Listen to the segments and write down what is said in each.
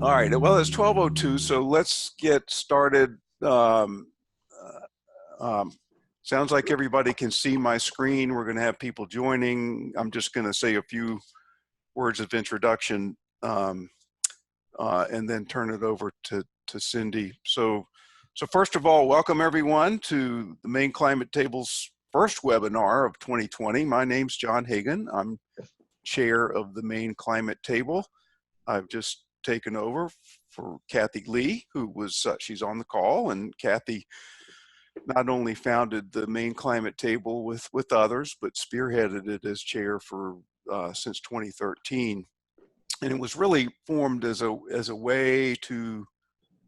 All right, well, it's 12:02, so let's get started. Sounds like everybody can see my screen. We're going to have people joining. I'm just going to say a few words of introduction and then turn it over to Cindy. So first of all, welcome everyone to the Maine Climate Table's first webinar of 2020. My name's John Hagan. I'm chair of the Maine Climate Table. I've just taken over for Kathy Lee, who was, she's on the call, and Kathy not only founded the Maine Climate Table with others, but spearheaded it as chair for since 2013. And it was really formed as a way to,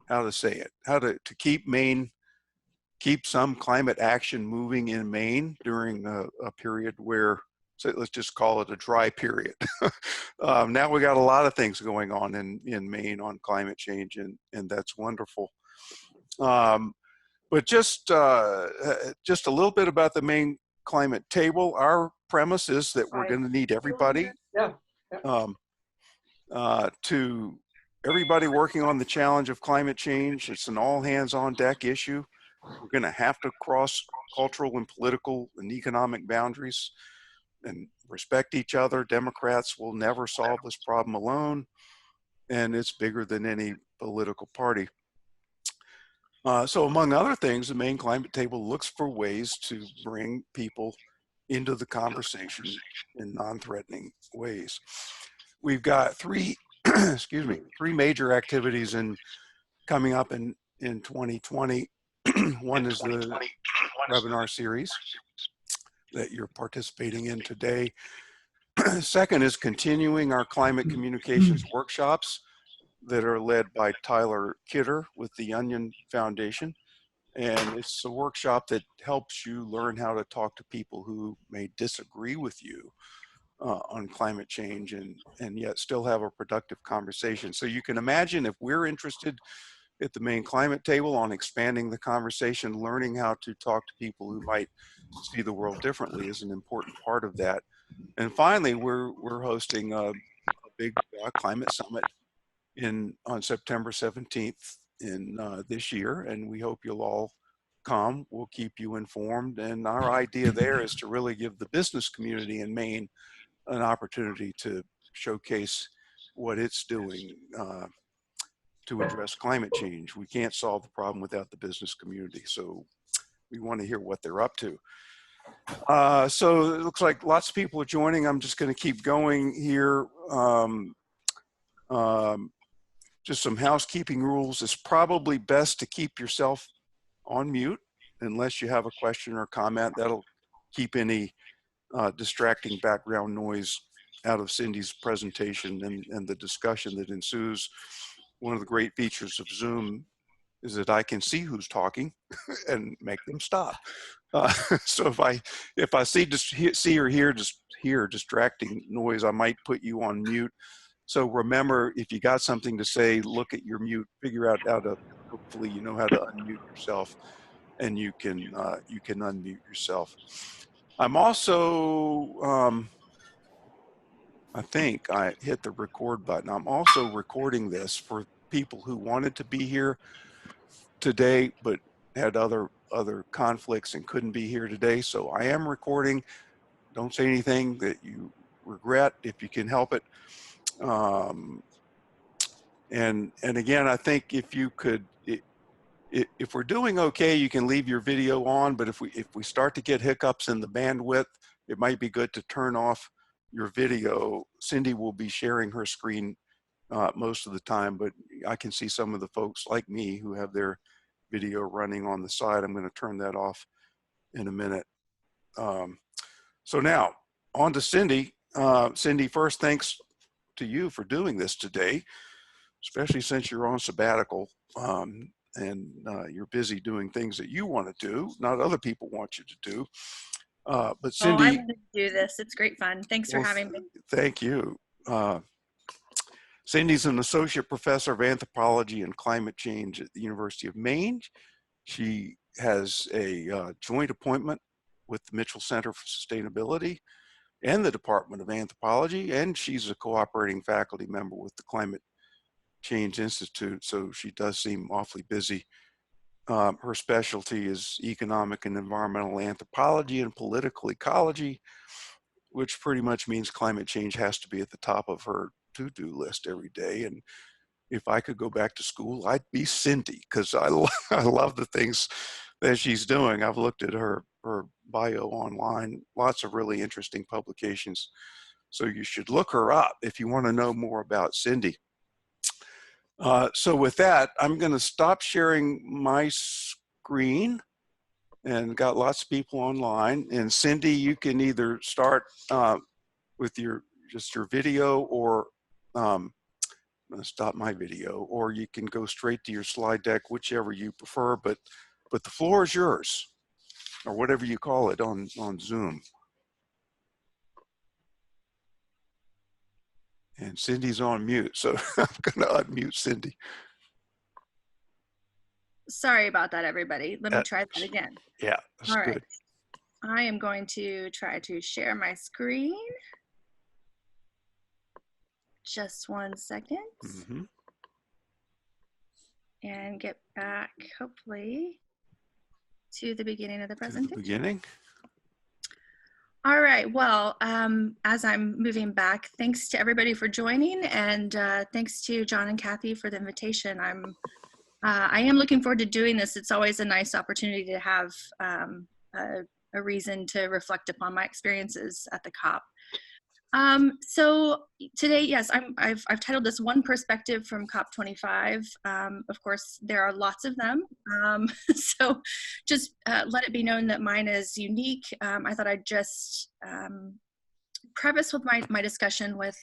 how to say it, how to keep keep some climate action moving in Maine during a period where, so let's just call it a dry period. Now we got a lot of things going on in Maine on climate change, and that's wonderful. But just a little bit about the Maine Climate Table. Our premise is that we're going to need everybody. To everybody working on the challenge of climate change. It's an all hands on deck issue. We're going to have to cross cultural and political and economic boundaries and respect each other. Democrats will never solve this problem alone, and it's bigger than any political party. So among other things, the Maine Climate Table looks for ways to bring people into the conversation in non-threatening ways. We've got three major activities coming up in 2020. One is the webinar series that you're participating in today. Second is continuing our climate communications workshops that are led by Tyler Kidder with the Onion Foundation. And it's a workshop that helps you learn how to talk to people who may disagree with you on climate change and yet still have a productive conversation. So you can imagine, if we're interested at the Maine Climate Table on expanding the conversation, learning how to talk to people who might see the world differently is an important part of that. And finally, we're hosting a big climate summit on September 17th in this year, and we hope you'll all come. We'll keep you informed, and our idea there is to really give the business community in Maine an opportunity to showcase what it's doing to address climate change. We can't solve the problem without the business community, so we want to hear what they're up to. So it looks like lots of people are joining. I'm just going to keep going here. Just some housekeeping rules. It's probably best to keep yourself on mute unless you have a question or comment. That'll keep any distracting background noise out of Cindy's presentation and the discussion that ensues. One of the great features of Zoom is that I can see who's talking and make them stop. So if I see or hear distracting noise, I might put you on mute. So remember, if you got something to say, look at your mute, figure out how to, hopefully you know how to unmute yourself, and you can unmute yourself. I'm also, I think I hit the record button. I'm also recording this for people who wanted to be here today, but had other conflicts and couldn't be here today. So I am recording. Don't say anything that you regret if you can help it. And again, I think if you could, if we're doing okay, you can leave your video on, but if we start to get hiccups in the bandwidth, it might be good to turn off your video. Cindy will be sharing her screen most of the time, but I can see some of the folks like me who have their video running on the side. I'm going to turn that off in a minute. So now on to Cindy. Cindy, first, thanks to you for doing this today, especially since you're on sabbatical and you're busy doing things that you want to do, not other people want you to do. But Cindy, I want to do this. It's great fun. Thanks for having me. Thank you. Cindy's an associate professor of anthropology and climate change at the University of Maine. She has a joint appointment with the Mitchell Center for Sustainability and the Department of Anthropology, and she's a cooperating faculty member with the Climate Change Institute, so she does seem awfully busy. Her specialty is economic and environmental anthropology and political ecology, which pretty much means climate change has to be at the top of her to-do list every day. And if I could go back to school, I'd be Cindy, because I love the things that she's doing. I've looked at her bio online, lots of really interesting publications. So you should look her up if you want to know more about Cindy. So with that, I'm going to stop sharing my screen, and got lots of people online. And Cindy, you can either start with just your video, or I'm going to stop my video, or you can go straight to your slide deck, whichever you prefer. But the floor is yours, or whatever you call it on Zoom. And Cindy's on mute, so I'm going to unmute Cindy. Sorry about that, everybody. Let me try that again. Yeah, that's All good. right. I am going to try to share my screen. Just 1 second. Mm-hmm. And get back, hopefully, to the beginning of the presentation. To the beginning. All right, well, as I'm moving back, thanks to everybody for joining, and thanks to John and Kathy for the invitation. I am looking forward to doing this. It's always a nice opportunity to have a reason to reflect upon my experiences at the COP. So today, yes, I've titled this One Perspective from COP25. Of course, there are lots of them. So just let it be known that mine is unique. I thought I'd just preface with my discussion with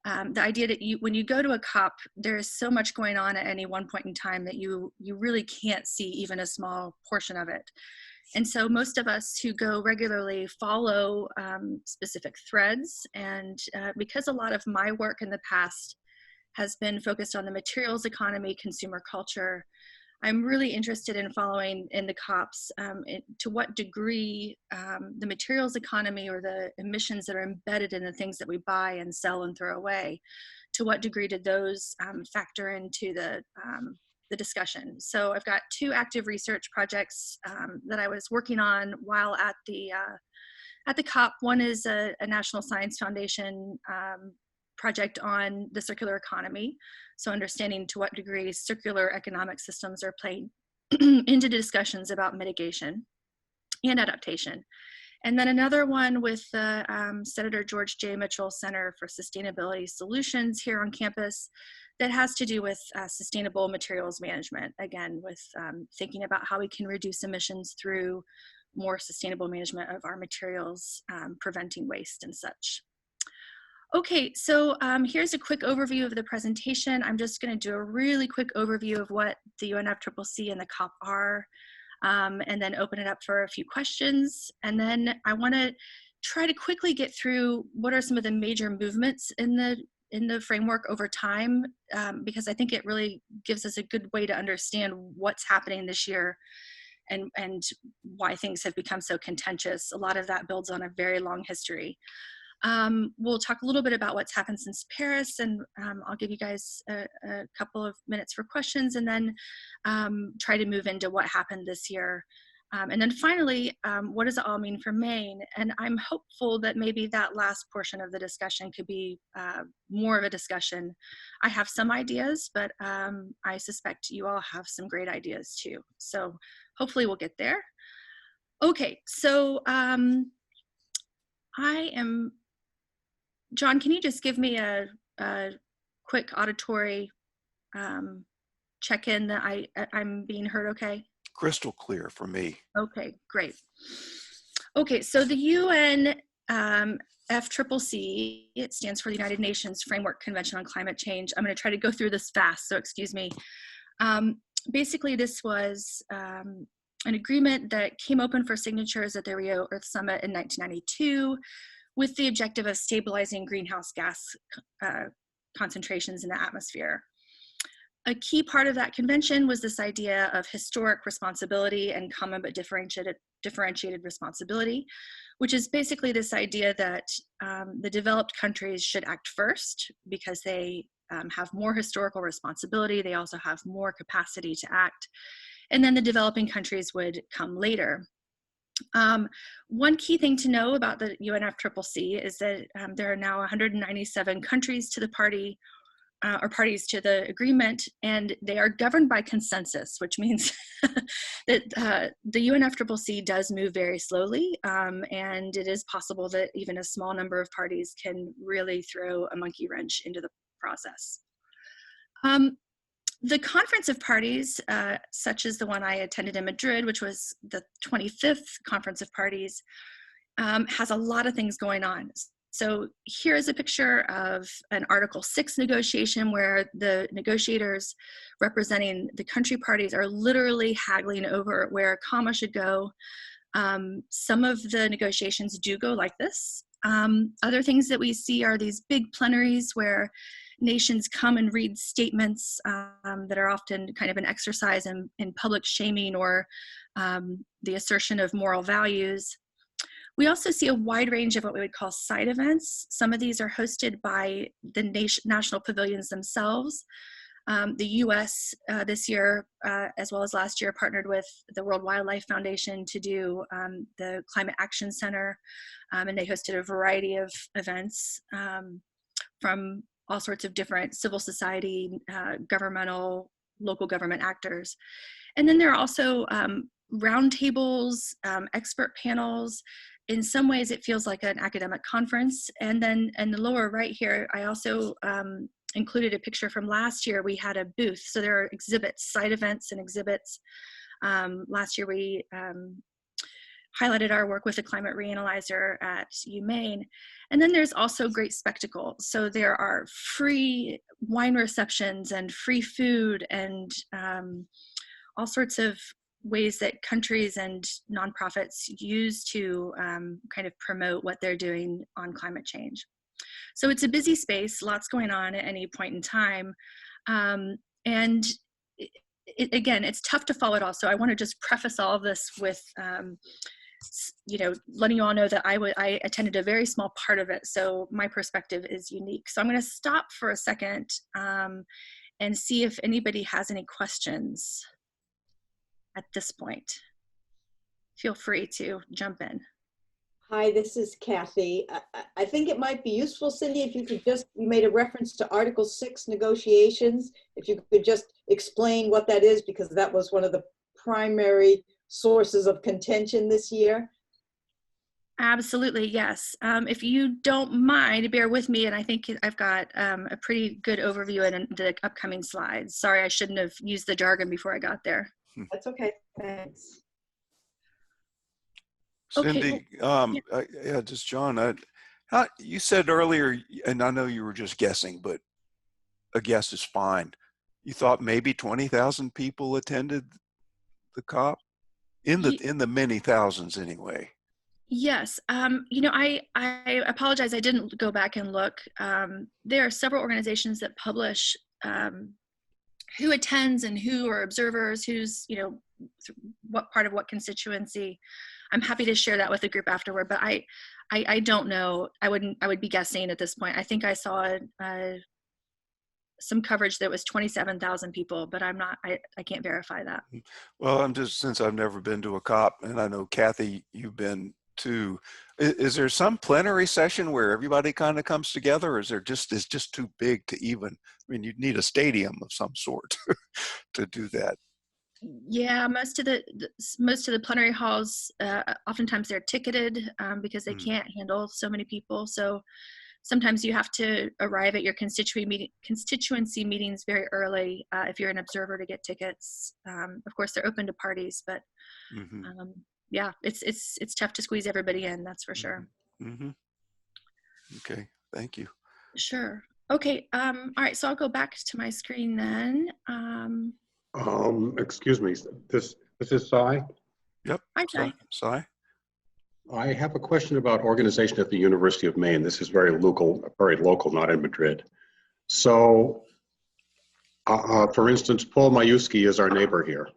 the idea that when you go to a COP, there is so much going on at any one point in time that you really can't see even a small portion of it. And so most of us who go regularly follow specific threads. And because a lot of my work in the past has been focused on the materials economy, consumer culture, I'm really interested in following in the COPs to what degree the materials economy, or the emissions that are embedded in the things that we buy and sell and throw away, to what degree did those factor into the discussion. So I've got 2 active research projects that I was working on while at the COP. One is a National Science Foundation project on the circular economy. So understanding to what degree circular economic systems are playing into discussions about mitigation and adaptation. And then another one with the Senator George J. Mitchell Center for Sustainability Solutions here on campus, that has to do with sustainable materials management, again, with thinking about how we can reduce emissions through more sustainable management of our materials, preventing waste and such. Okay, so here's a quick overview of the presentation. I'm just going to do a really quick overview of what the UNFCCC and the COP are, and then open it up for a few questions. And then I want to try to quickly get through what are some of the major movements in the framework over time, because I think it really gives us a good way to understand what's happening this year and why things have become so contentious. A lot of that builds on a very long history. We'll talk a little bit about what's happened since Paris, and I'll give you guys a couple of minutes for questions, and then try to move into what happened this year. And then finally, what does it all mean for Maine? And I'm hopeful that maybe that last portion of the discussion could be more of a discussion. I have some ideas, but I suspect you all have some great ideas too. So hopefully we'll get there. Okay, so John, can you just give me a quick auditory check-in that I'm being heard okay? Crystal clear for me. Okay, great. Okay, so the UN FCCC, it stands for the United Nations Framework Convention on Climate Change. I'm going to try to go through this fast, so excuse me. Basically, this was an agreement that came open for signatures at the Rio Earth Summit in 1992, with the objective of stabilizing greenhouse gas concentrations in the atmosphere. A key part of that convention was this idea of historic responsibility and common but differentiated responsibility, which is basically this idea that the developed countries should act first because they have more historical responsibility. They also have more capacity to act. And then the developing countries would come later. One key thing to know about the UNFCCC is that there are now 197 countries to the party, or parties to the agreement, and they are governed by consensus, which means that the UNFCCC does move very slowly, and it is possible that even a small number of parties can really throw a monkey wrench into the process. The Conference of Parties, such as the one I attended in Madrid, which was the 25th Conference of Parties, has a lot of things going on. So here is a picture of an Article 6 negotiation where the negotiators representing the country parties are literally haggling over where a comma should go. Some of the negotiations do go like this. Other things that we see are these big plenaries where nations come and read statements that are often kind of an exercise in public shaming or the assertion of moral values. We also see a wide range of what we would call side events. Some of these are hosted by the national pavilions themselves. The US this year, as well as last year, partnered with the World Wildlife Foundation to do the Climate Action Center, and they hosted a variety of events from all sorts of different civil society, governmental, local government actors. And then there are also roundtables, expert panels. In some ways, it feels like an academic conference. And then in the lower right here, I also included a picture from last year. We had a booth. So there are exhibits, side events and exhibits. Last year, we highlighted our work with the Climate Reanalyzer at Maine. And then there's also great spectacle. So there are free wine receptions and free food and all sorts of ways that countries and nonprofits use to kind of promote what they're doing on climate change. So it's a busy space, lots going on at any point in time. And again, it's tough to follow it all. So I want to just preface all of this with, letting you all know that I attended a very small part of it. So my perspective is unique. So I'm going to stop for a second and see if anybody has any questions at this point. Feel free to jump in. Hi, this is Kathy. I think it might be useful, Cindy, if you could you made a reference to Article 6 negotiations, if you could just explain what that is, because that was one of the primary sources of contention this year. Absolutely, yes. If you don't mind, bear with me, and I think I've got a pretty good overview in the upcoming slides. Sorry, I shouldn't have used the jargon before I got there. That's okay, thanks. Cindy, okay. yeah, just John, you said earlier, and I know you were just guessing, but a guess is fine. You thought maybe 20,000 people attended the COP? In the many thousands anyway. Yes, I apologize, I didn't go back and look. There are several organizations that publish who attends and who are observers, who's, what part of what constituency. I'm happy to share that with the group afterward, but I don't know. I would be guessing at this point. I think I saw some coverage that was 27,000 people, but I can't verify that. Well, since I've never been to a COP, and I know Kathy, you've been too, is there some plenary session where everybody kind of comes together, or is it's just too big to even, I mean, you'd need a stadium of some sort to do that. Yeah, most of the plenary halls, oftentimes they're ticketed because they can't handle so many people. So sometimes you have to arrive at your constituency meetings very early if you're an observer to get tickets. Of course, they're open to parties, but yeah, it's tough to squeeze everybody in. That's for sure. Okay, thank you. Sure. Okay. All right. So I'll go back to my screen then. Excuse me, this is Cy. Yep. Hi, Cy. I have a question about organization at the University of Maine. This is very local, not in Madrid. So, for instance, Paul Majewski is our neighbor here.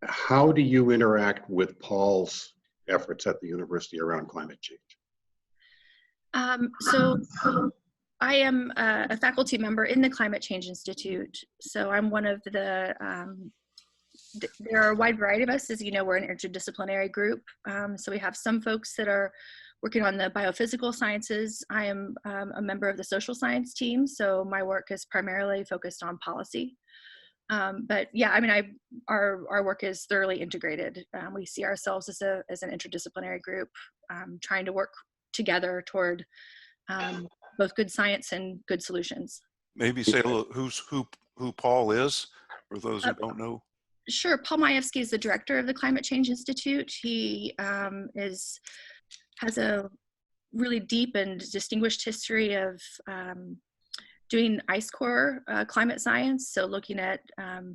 How do you interact with Paul's efforts at the university around climate change? I am a faculty member in the Climate Change Institute. So I'm one of the, there are a wide variety of us. As you know, we're an interdisciplinary group. So we have some folks that are working on the biophysical sciences. I am a member of the social science team. So my work is primarily focused on policy. But yeah, I mean, our work is thoroughly integrated. We see ourselves as an interdisciplinary group, trying to work together toward both good science and good solutions. Maybe say a little, who Paul is, for those who don't know. Sure. Paul Majewski is the director of the Climate Change Institute. He has a really deep and distinguished history of doing ice core climate science, so looking at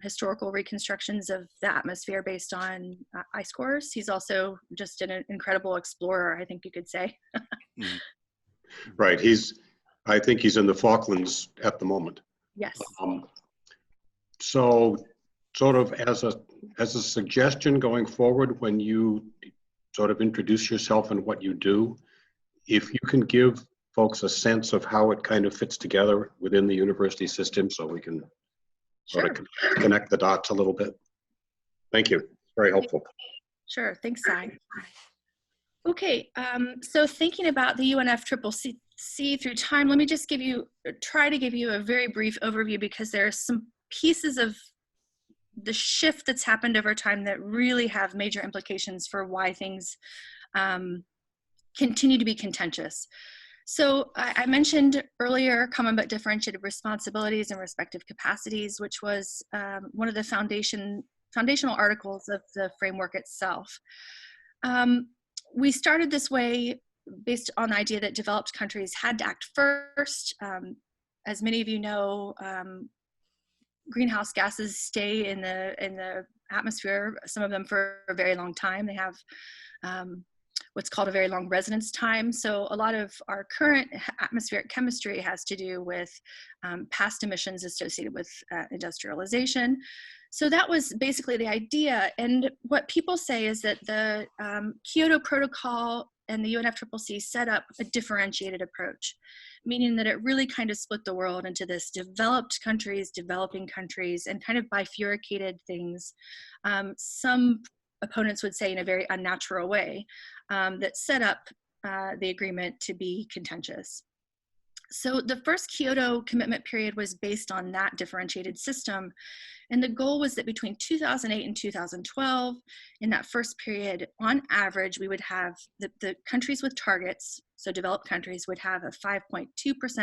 historical reconstructions of the atmosphere based on ice cores. He's also just an incredible explorer, I think you could say. Right. I think he's in the Falklands at the moment. Yes. So sort of as a suggestion going forward, when you sort of introduce yourself and what you do, if you can give folks a sense of how it kind of fits together within the university system, so we can sort of connect the dots a little bit. Thank you. Very helpful. Sure. Thanks, Sai. Okay. So thinking about the UNFCCC through time, let me just try to give you a very brief overview, because there are some pieces of the shift that's happened over time that really have major implications for why things continue to be contentious. So I mentioned earlier common but differentiated responsibilities and respective capacities, which was one of the foundational articles of the framework itself. We started this way based on the idea that developed countries had to act first. As many of you know, greenhouse gases stay in the atmosphere, some of them for a very long time. They have what's called a very long residence time. So a lot of our current atmospheric chemistry has to do with past emissions associated with industrialization. So that was basically the idea. And what people say is that the Kyoto Protocol and the UNFCCC set up a differentiated approach, meaning that it really kind of split the world into this developed countries, developing countries, and kind of bifurcated things. Some opponents would say in a very unnatural way, that set up the agreement to be contentious. So the first Kyoto commitment period was based on that differentiated system. And the goal was that between 2008 and 2012, in that first period, on average, we would have the countries with targets, so developed countries would have a 5.2%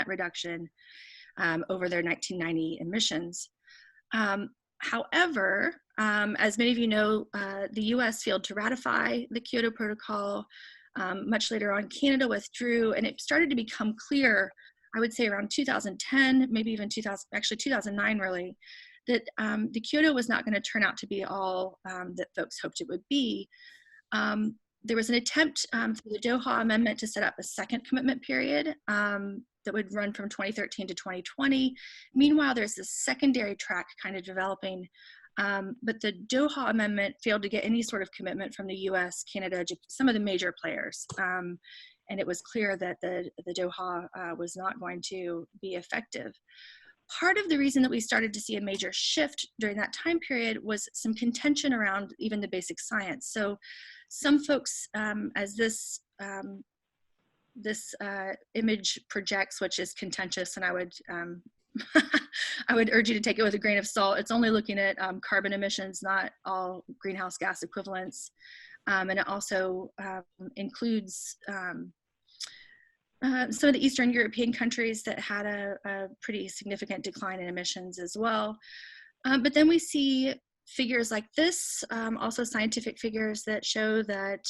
reduction over their 1990 emissions. However, as many of you know, the US failed to ratify the Kyoto Protocol. Much later on, Canada withdrew, and it started to become clear, I would say around 2010, maybe even 2009 really, that the Kyoto was not going to turn out to be all that folks hoped it would be. There was an attempt through the Doha Amendment to set up a second commitment period that would run from 2013 to 2020. Meanwhile, there's this secondary track kind of developing, but the Doha Amendment failed to get any sort of commitment from the US, Canada, some of the major players. And it was clear that the Doha was not going to be effective. Part of the reason that we started to see a major shift during that time period was some contention around even the basic science. So some folks, as this image projects, which is contentious, and I would I would urge you to take it with a grain of salt. It's only looking at carbon emissions, not all greenhouse gas equivalents. And it also includes some of the Eastern European countries that had a pretty significant decline in emissions as well. But then we see figures like this, also scientific figures that show that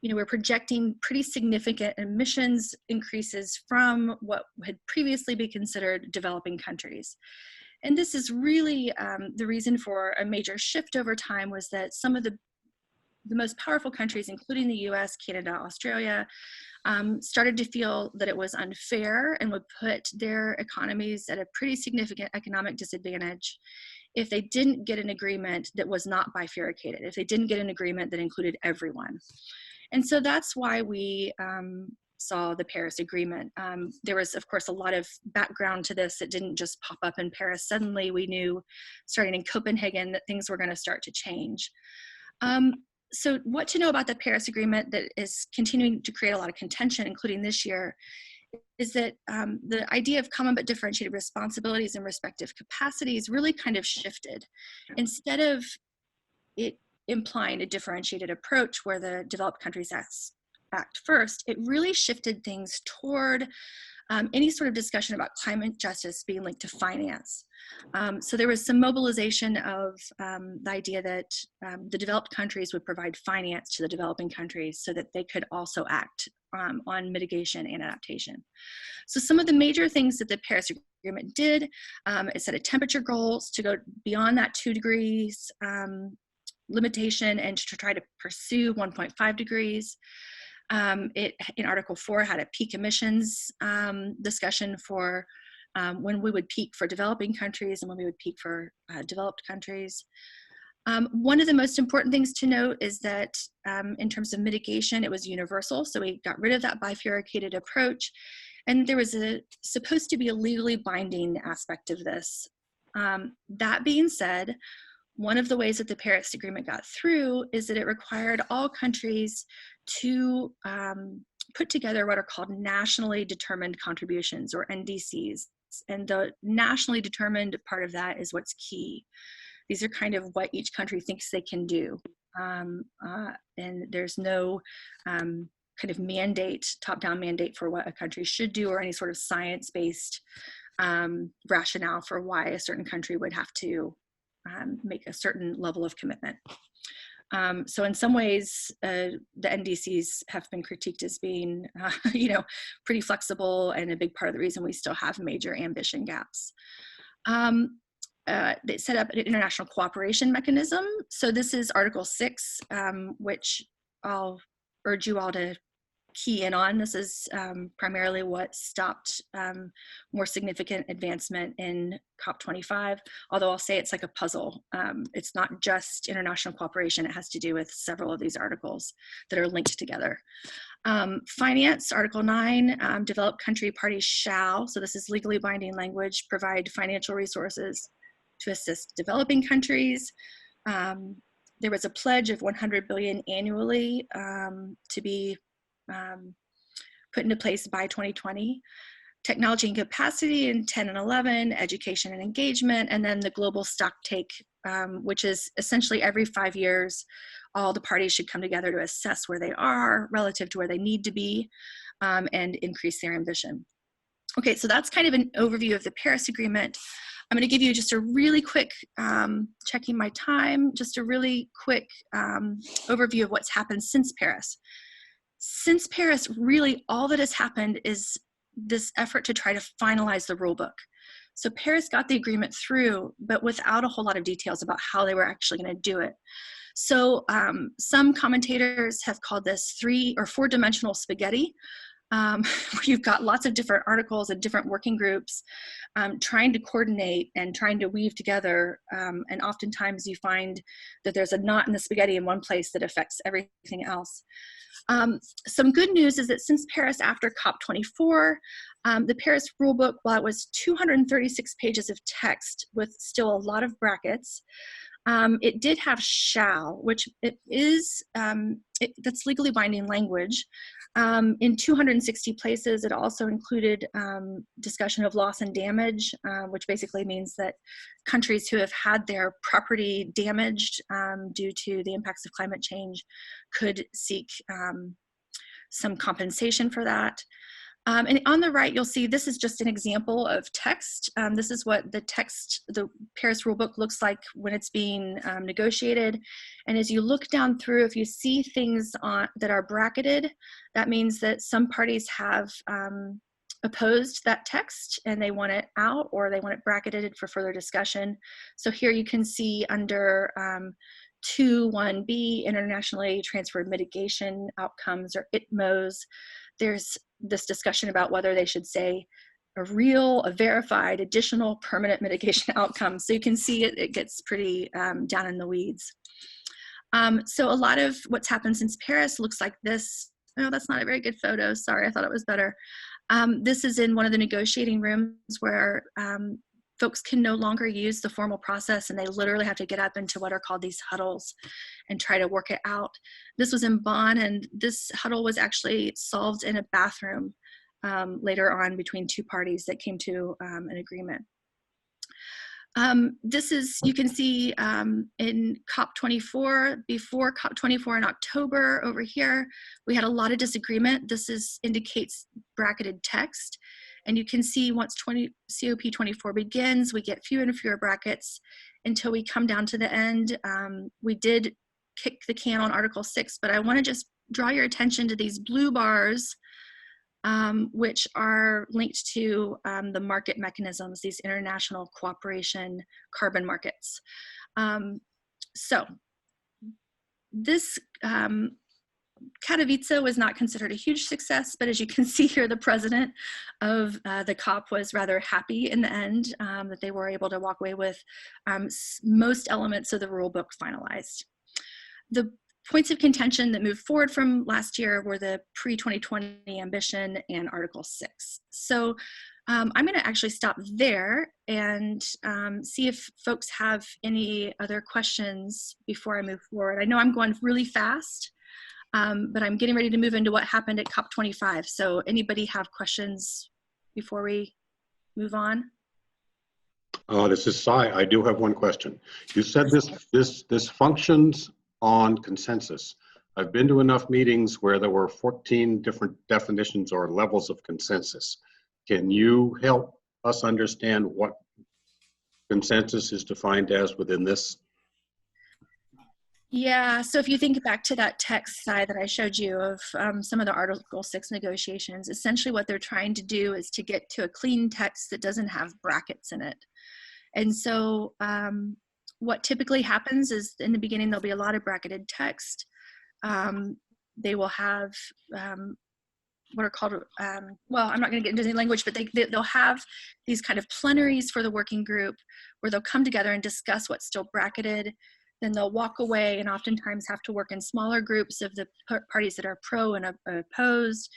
we're projecting pretty significant emissions increases from what had previously been considered developing countries. And this is really the reason for a major shift over time, was that some of the most powerful countries, including the US, Canada, Australia, started to feel that it was unfair and would put their economies at a pretty significant economic disadvantage if they didn't get an agreement that was not bifurcated, if they didn't get an agreement that included everyone. And so that's why we saw the Paris Agreement. There was, of course, a lot of background to this. It didn't just pop up in Paris. Suddenly we knew, starting in Copenhagen, that things were going to start to change. So what to know about the Paris Agreement that is continuing to create a lot of contention, including this year, is that the idea of common but differentiated responsibilities and respective capacities really kind of shifted. Instead of it implying a differentiated approach where the developed countries act first, it really shifted things toward any sort of discussion about climate justice being linked to finance. So there was some mobilization of the idea that the developed countries would provide finance to the developing countries so that they could also act on mitigation and adaptation. So some of the major things that the Paris Agreement did, it set a temperature goals to go beyond that 2 degrees limitation and to try to pursue 1.5 degrees. It, in Article 4, had a peak emissions discussion for when we would peak for developing countries and when we would peak for developed countries. One of the most important things to note is that in terms of mitigation, it was universal. So we got rid of that bifurcated approach. And there was supposed to be a legally binding aspect of this. That being said, one of the ways that the Paris Agreement got through is that it required all countries to put together what are called nationally determined contributions, or NDCs. And the nationally determined part of that is what's key. These are kind of what each country thinks they can do. And there's no kind of mandate, top-down mandate for what a country should do, or any sort of science-based rationale for why a certain country would have to make a certain level of commitment. So in some ways, the NDCs have been critiqued as being, pretty flexible, and a big part of the reason we still have major ambition gaps. They set up an international cooperation mechanism. So this is Article 6, which I'll urge you all to key in on. This is primarily what stopped more significant advancement in COP25, although I'll say it's like a puzzle. It's not just international cooperation. It has to do with several of these articles that are linked together. Finance, Article 9, developed country parties shall, so this is legally binding language, provide financial resources to assist developing countries. There was a pledge of 100 billion annually to be put into place by 2020. Technology and capacity in 10 and 11, education and engagement, and then the global stocktake, which is essentially every 5 years, all the parties should come together to assess where they are relative to where they need to be and increase their ambition. Okay, so that's kind of an overview of the Paris Agreement. I'm going to give you just a really quick, checking my time, just a really quick overview of what's happened since Paris. Since Paris, really all that has happened is this effort to try to finalize the rule book. So Paris got the agreement through, but without a whole lot of details about how they were actually going to do it. So some commentators have called this 3 or 4 dimensional spaghetti. Where you've got lots of different articles and different working groups trying to coordinate and trying to weave together. And oftentimes you find that there's a knot in the spaghetti in one place that affects everything else. Some good news is that since Paris, after COP24, the Paris rulebook, while it was 236 pages of text with still a lot of brackets, it did have shall, which it is, that's legally binding language. In 260 places, it also included discussion of loss and damage, which basically means that countries who have had their property damaged due to the impacts of climate change could seek some compensation for that. And on the right, you'll see this is just an example of text. This is what the text, the Paris rulebook looks like when it's being negotiated. And as you look down through, if you see things that are bracketed, that means that some parties have opposed that text and they want it out, or they want it bracketed for further discussion. So here you can see under 2.1b, internationally transferred mitigation outcomes, or ITMOs, there's this discussion about whether they should say a verified, additional permanent mitigation outcome. So you can see it gets pretty down in the weeds. So a lot of what's happened since Paris looks like this. Oh, that's not a very good photo. Sorry, I thought it was better. This is in one of the negotiating rooms where folks can no longer use the formal process, and they literally have to get up into what are called these huddles and try to work it out. This was in Bonn, and this huddle was actually solved in a bathroom later on between two parties that came to an agreement. This is, you can see in COP24, before COP24 in October over here, we had a lot of disagreement. This indicates bracketed text. And you can see once COP24 begins, we get fewer and fewer brackets until we come down to the end. We did kick the can on Article 6, but I want to just draw your attention to these blue bars, which are linked to the market mechanisms, these international cooperation carbon markets. So this Katowice was not considered a huge success, but as you can see here, the president of the COP was rather happy in the end that they were able to walk away with most elements of the rule book finalized. The points of contention that moved forward from last year were the pre-2020 ambition and Article 6. So I'm going to actually stop there and see if folks have any other questions before I move forward. I know I'm going really fast, but I'm getting ready to move into what happened at COP25. So anybody have questions before we move on? This is Cy. I do have one question. You said this functions on consensus. I've been to enough meetings where there were 14 different definitions or levels of consensus. Can you help us understand what consensus is defined as within this? Yeah, so if you think back to that text side that I showed you of some of the Article 6 negotiations, essentially what they're trying to do is to get to a clean text that doesn't have brackets in it. And so what typically happens is in the beginning, there'll be a lot of bracketed text. They will have what are called, well, I'm not going to get into the language, but they'll have these kind of plenaries for the working group where they'll come together and discuss what's still bracketed. Then they'll walk away and oftentimes have to work in smaller groups of the parties that are pro and opposed.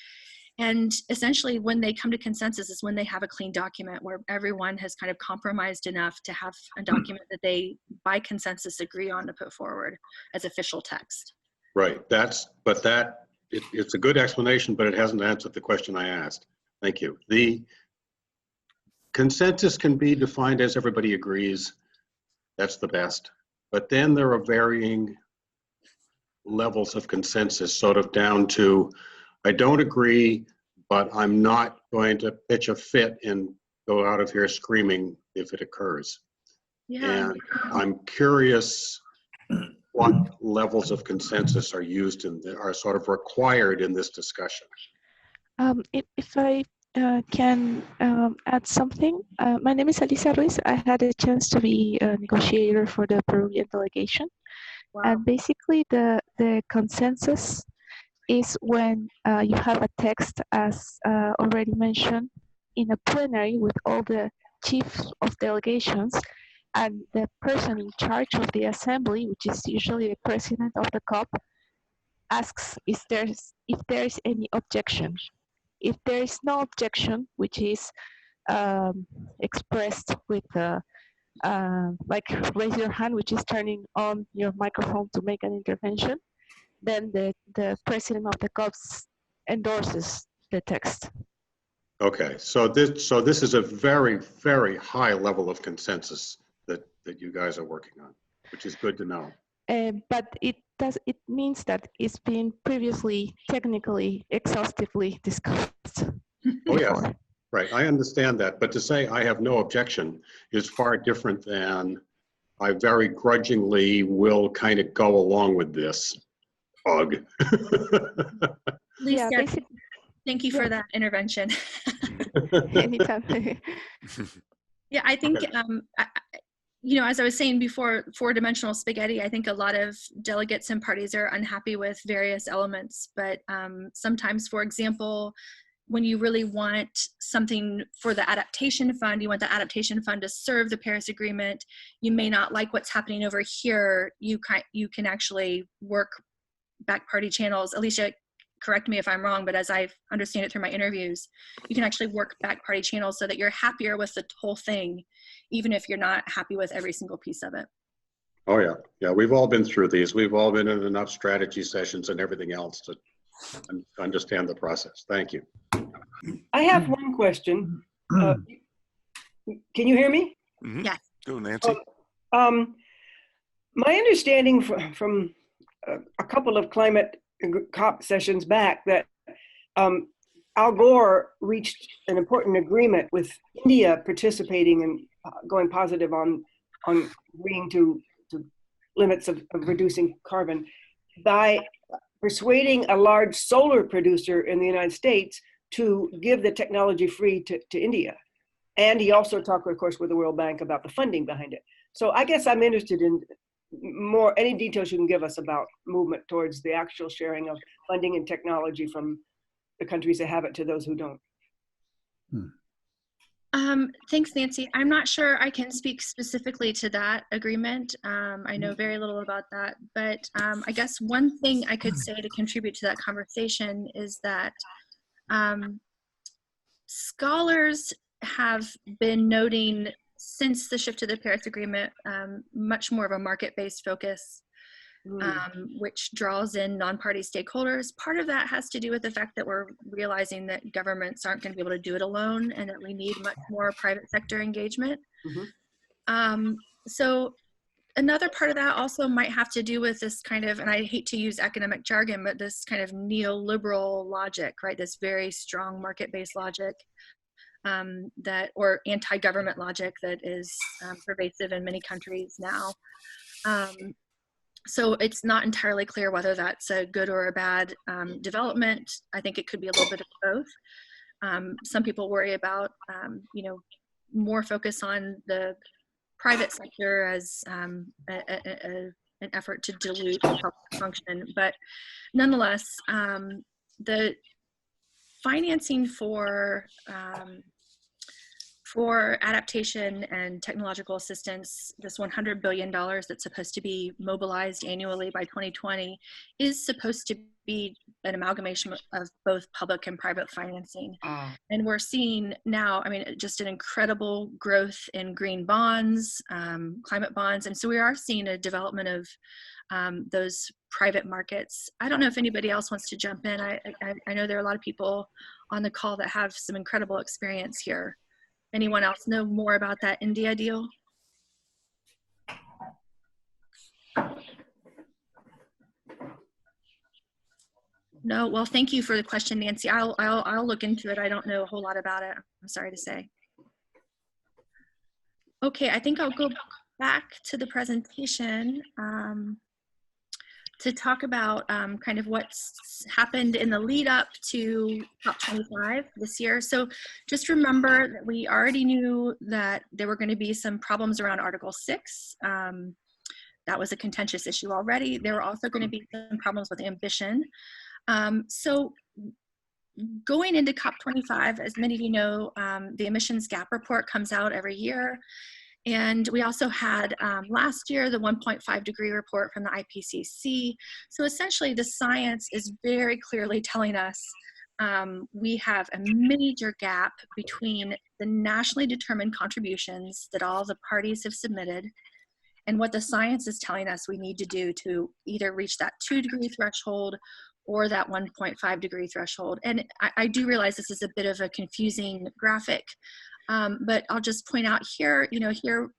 And essentially when they come to consensus is when they have a clean document where everyone has kind of compromised enough to have a document that they, by consensus, agree on to put forward as official text. Right, it's a good explanation, but it hasn't answered the question I asked. Thank you. The consensus can be defined as everybody agrees. That's the best. But then there are varying levels of consensus, sort of down to, I don't agree, but I'm not going to pitch a fit and go out of here screaming if it occurs. Yeah. And I'm curious what levels of consensus are used and are sort of required in this discussion. If I can add something, my name is Alicia Ruiz. I had a chance to be a negotiator for the Peruvian delegation. Wow. And basically the consensus is when you have a text, as already mentioned, in a plenary with all the chiefs of delegations, and the person in charge of the assembly, which is usually the president of the COP, asks if there's any objection. If there is no objection, which is expressed with like raise your hand, which is turning on your microphone to make an intervention, then the president of the COP endorses the text. Okay, so this is a very, very high level of consensus that you guys are working on, which is good to know. But it means that it's been previously technically exhaustively discussed. Oh yes, right, I understand that, but to say I have no objection is far different than I very grudgingly will kind of go along with this. Bug. Lisa, Yeah, thank you for that intervention. anytime. Yeah, I think, you know, as I was saying before, four-dimensional spaghetti, I think a lot of delegates and parties are unhappy with various elements, but sometimes, for example, when you really want something for the adaptation fund, you want the adaptation fund to serve the Paris Agreement, you may not like what's happening over here, you can actually work back party channels. Alicia, correct me if I'm wrong, but as I understand it through my interviews, you can actually work back party channels so that you're happier with the whole thing, even if you're not happy with every single piece of it. Oh, yeah. Yeah, we've all been through these. We've all been in enough strategy sessions and everything else to understand the process. Thank you. I have one question. Can you hear me? Mm-hmm. Yes. Go, Nancy. My understanding from a couple of climate COP sessions back that Al Gore reached an important agreement with India participating and going positive on agreeing to limits of reducing carbon by persuading a large solar producer in the United States to give the technology free to India. And he also talked, of course, with the World Bank about the funding behind it. So I guess I'm interested in any details you can give us about movement towards the actual sharing of funding and technology from the countries that have it to those who don't. Thanks, Nancy. I'm not sure I can speak specifically to that agreement. I know very little about that, but I guess one thing I could say to contribute to that conversation is that scholars have been noting since the shift to the Paris Agreement much more of a market-based focus, which draws in non-party stakeholders. Part of that has to do with the fact that we're realizing that governments aren't going to be able to do it alone and that we need much more private sector engagement. So another part of that also might have to do with this kind of, and I hate to use academic jargon, but this kind of neoliberal logic, right? This very strong market-based logic or anti-government logic that is pervasive in many countries now. So it's not entirely clear whether that's a good or a bad development. I think it could be a little bit of both. Some people worry about, more focus on the private sector as an effort to dilute the public function. But nonetheless, the financing for adaptation and technological assistance, this $100 billion that's supposed to be mobilized annually by 2020 is supposed to be an amalgamation of both public and private financing. And we're seeing now, just an incredible growth in green bonds, climate bonds. And so we are seeing a development of those private markets. I don't know if anybody else wants to jump in. I know there are a lot of people on the call that have some incredible experience here. Anyone else know more about that India deal? No, well, thank you for the question, Nancy. I'll look into it. I don't know a whole lot about it, I'm sorry to say. Okay, I think I'll go back to the presentation to talk about kind of what's happened in the lead up to COP25 this year. So just remember that we already knew that there were going to be some problems around Article 6. That was a contentious issue already. There were also going to be some problems with ambition. So going into COP25, as many of you know, the emissions gap report comes out every year. And we also had last year the 1.5 degree report from the IPCC. So essentially the science is very clearly telling us we have a major gap between the nationally determined contributions that all the parties have submitted and what the science is telling us we need to do to either reach that 2 degree threshold or that 1.5 degree threshold. And I do realize this is a bit of a confusing graphic. But I'll just point out here, here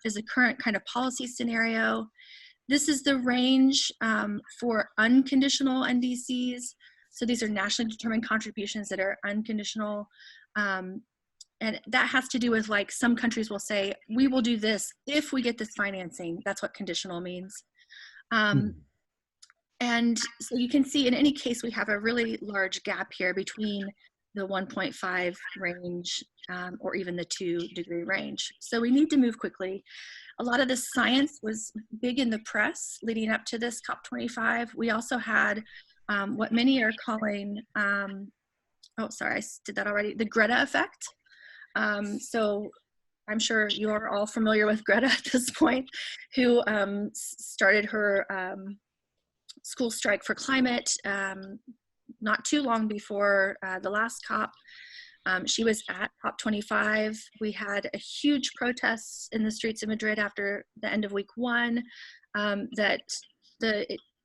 is a current kind of policy scenario. This is the range for unconditional NDCs. So these are nationally determined contributions that are unconditional. And that has to do with, like, some countries will say, we will do this if we get this financing. That's what conditional means. And so you can see in any case, we have a really large gap here between the 1.5 range or even the 2 degree range. So we need to move quickly. A lot of this science was big in the press leading up to this COP25. We also had what many are calling, oh, sorry, I did that already, the Greta effect. So I'm sure you are all familiar with Greta at this point, who started her school strike for climate not too long before the last COP. She was at COP25. We had a huge protests in the streets of Madrid after the end of week 1.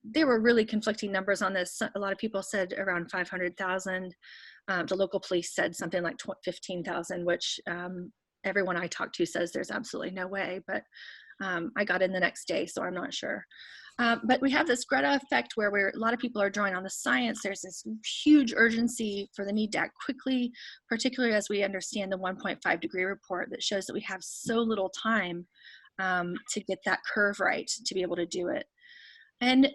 There were really conflicting numbers on this. A lot of people said around 500,000. The local police said something like 15,000, which everyone I talked to says there's absolutely no way, but I got in the next day, so I'm not sure. But we have this Greta effect where a lot of people are drawing on the science. There's this huge urgency for the need to act quickly, particularly as we understand the 1.5 degree report that shows that we have so little time to get that curve right to be able to do it. And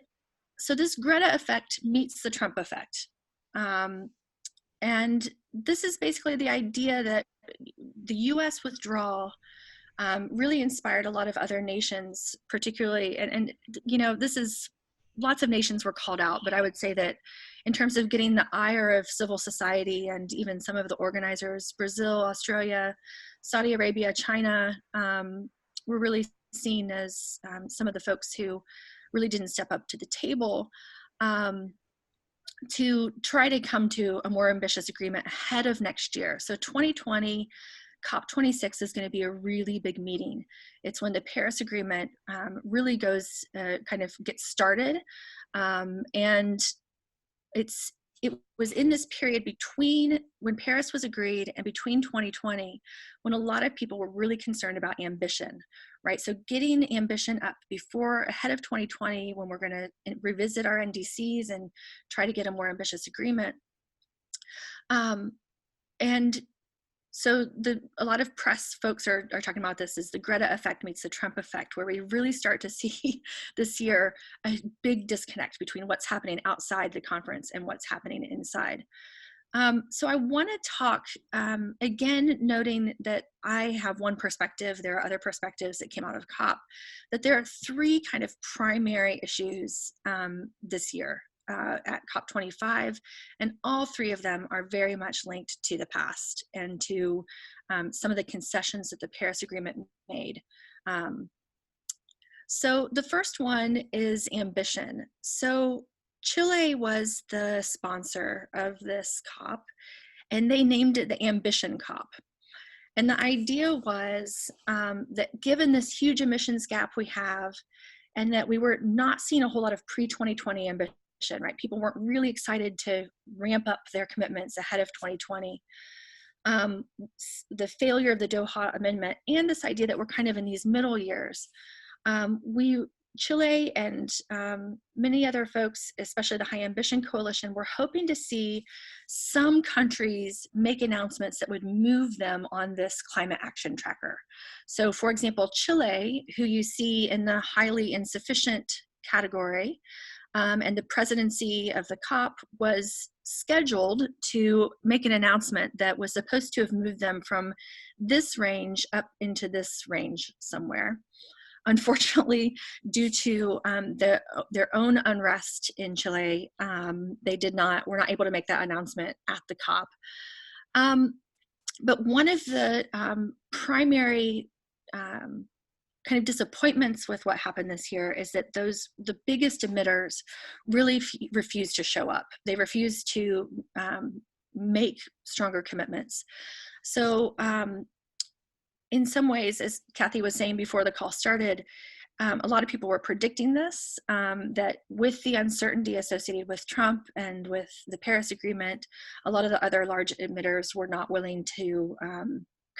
so this Greta effect meets the Trump effect. And this is basically the idea that the US withdrawal really inspired a lot of other nations, particularly, and you know, this is, lots of nations were called out, but I would say that in terms of getting the ire of civil society and even some of the organizers, Brazil, Australia, Saudi Arabia, China, were really seen as some of the folks who really didn't step up to the table to try to come to a more ambitious agreement ahead of next year. So 2020, COP26 is going to be a really big meeting. It's when the Paris Agreement really goes, kind of gets started. And it was in this period between when Paris was agreed and between 2020, when a lot of people were really concerned about ambition, right? So getting ambition up ahead of 2020, when we're going to revisit our NDCs and try to get a more ambitious agreement. And so a lot of press folks are talking about this as the Greta effect meets the Trump effect, where we really start to see this year a big disconnect between what's happening outside the conference and what's happening inside. So I want to talk, again, noting that I have one perspective, there are other perspectives that came out of COP, that there are 3 kind of primary issues this year at COP25, and all 3 of them are very much linked to the past and to some of the concessions that the Paris Agreement made. So the first one is ambition. So Chile was the sponsor of this COP, and they named it the Ambition COP. And the idea was that given this huge emissions gap we have, and that we were not seeing a whole lot of pre-2020 ambition, right? People weren't really excited to ramp up their commitments ahead of 2020. The failure of the Doha Amendment and this idea that we're kind of in these middle years, Chile and many other folks, especially the High Ambition Coalition, were hoping to see some countries make announcements that would move them on this climate action tracker. So for example, Chile, who you see in the highly insufficient category, and the presidency of the COP was scheduled to make an announcement that was supposed to have moved them from this range up into this range somewhere. Unfortunately, due to their own unrest in Chile, were not able to make that announcement at the COP. But one of the primary kind of disappointments with what happened this year is that the biggest emitters really refused to show up. They refused to make stronger commitments. So in some ways, as Kathy was saying before the call started, a lot of people were predicting this, that with the uncertainty associated with Trump and with the Paris Agreement, a lot of the other large emitters were not willing to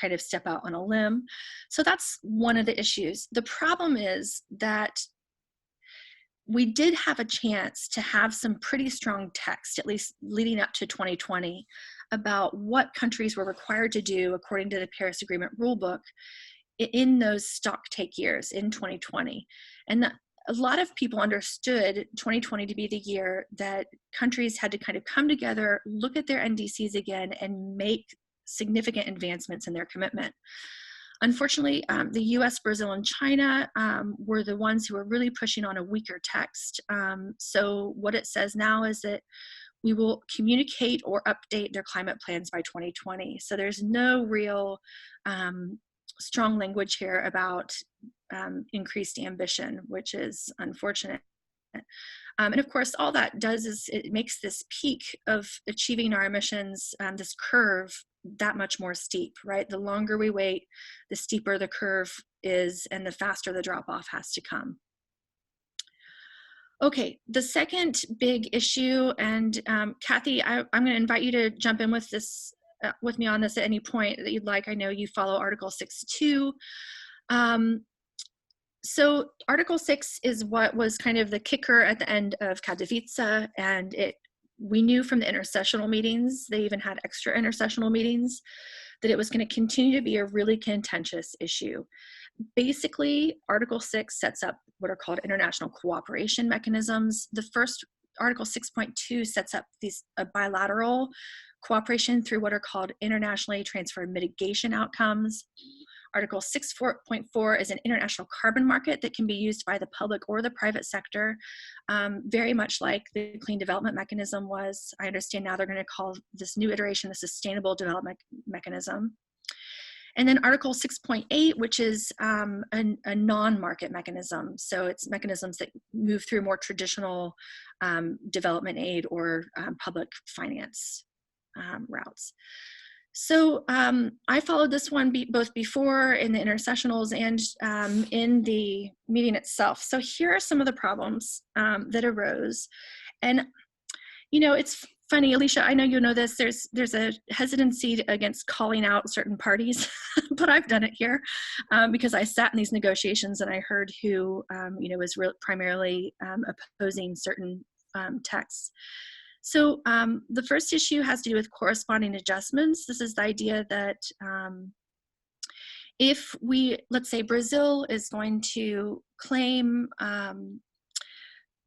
kind of step out on a limb. So that's one of the issues. The problem is that we did have a chance to have some pretty strong text, at least leading up to 2020, about what countries were required to do according to the Paris Agreement rulebook in those stock take years in 2020. And a lot of people understood 2020 to be the year that countries had to kind of come together, look at their NDCs again, and make significant advancements in their commitment. Unfortunately, the US, Brazil, and China were the ones who were really pushing on a weaker text. So what it says now is that we will communicate or update their climate plans by 2020. So there's no real strong language here about increased ambition, which is unfortunate. And of course, all that does is it makes this peak of achieving our emissions, this curve, that much more steep, right? The longer we wait, the steeper the curve is, and the faster the drop off has to come. Okay, the second big issue, and Kathy, I'm going to invite you to jump in with this, with me on this at any point that you'd like. I know you follow Article 6.2. So Article 6 is what was kind of the kicker at the end of Katowice, and we knew from the intersessional meetings, they even had extra intersessional meetings, that it was going to continue to be a really contentious issue. Basically, Article 6 sets up what are called international cooperation mechanisms. The first, Article 6.2, sets up these bilateral cooperation through what are called internationally transferred mitigation outcomes. Article 6.4 is an international carbon market that can be used by the public or the private sector, very much like the Clean Development Mechanism was. I understand now they're going to call this new iteration the Sustainable Development Mechanism. And then Article 6.8, which is a non-market mechanism. So it's mechanisms that move through more traditional development aid or public finance routes. So I followed this one both before in the intersessionals and in the meeting itself. So here are some of the problems that arose. And, you know, it's funny, Alicia, I know you know this, there's a hesitancy against calling out certain parties, but I've done it here because I sat in these negotiations and I heard who, you know, was primarily opposing certain texts. So the first issue has to do with corresponding adjustments. This is the idea that if we, let's say Brazil is going to claim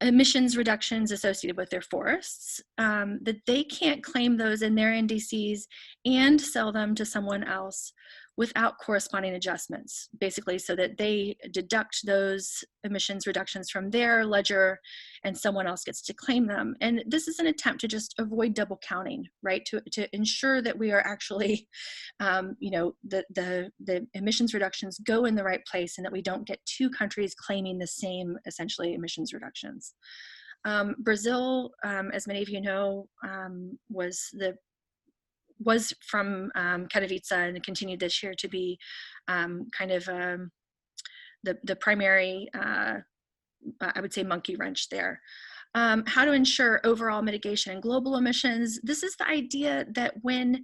emissions reductions associated with their forests, that they can't claim those in their NDCs and sell them to someone else without corresponding adjustments, basically so that they deduct those emissions reductions from their ledger and someone else gets to claim them. And this is an attempt to just avoid double counting, right? To ensure that we are actually, you know, the emissions reductions go in the right place and that we don't get two countries claiming the same, essentially, emissions reductions. Brazil, as many of you know, was from Katowice and continued this year to be kind of the primary, I would say, monkey wrench there. How to ensure overall mitigation and global emissions. This is the idea that when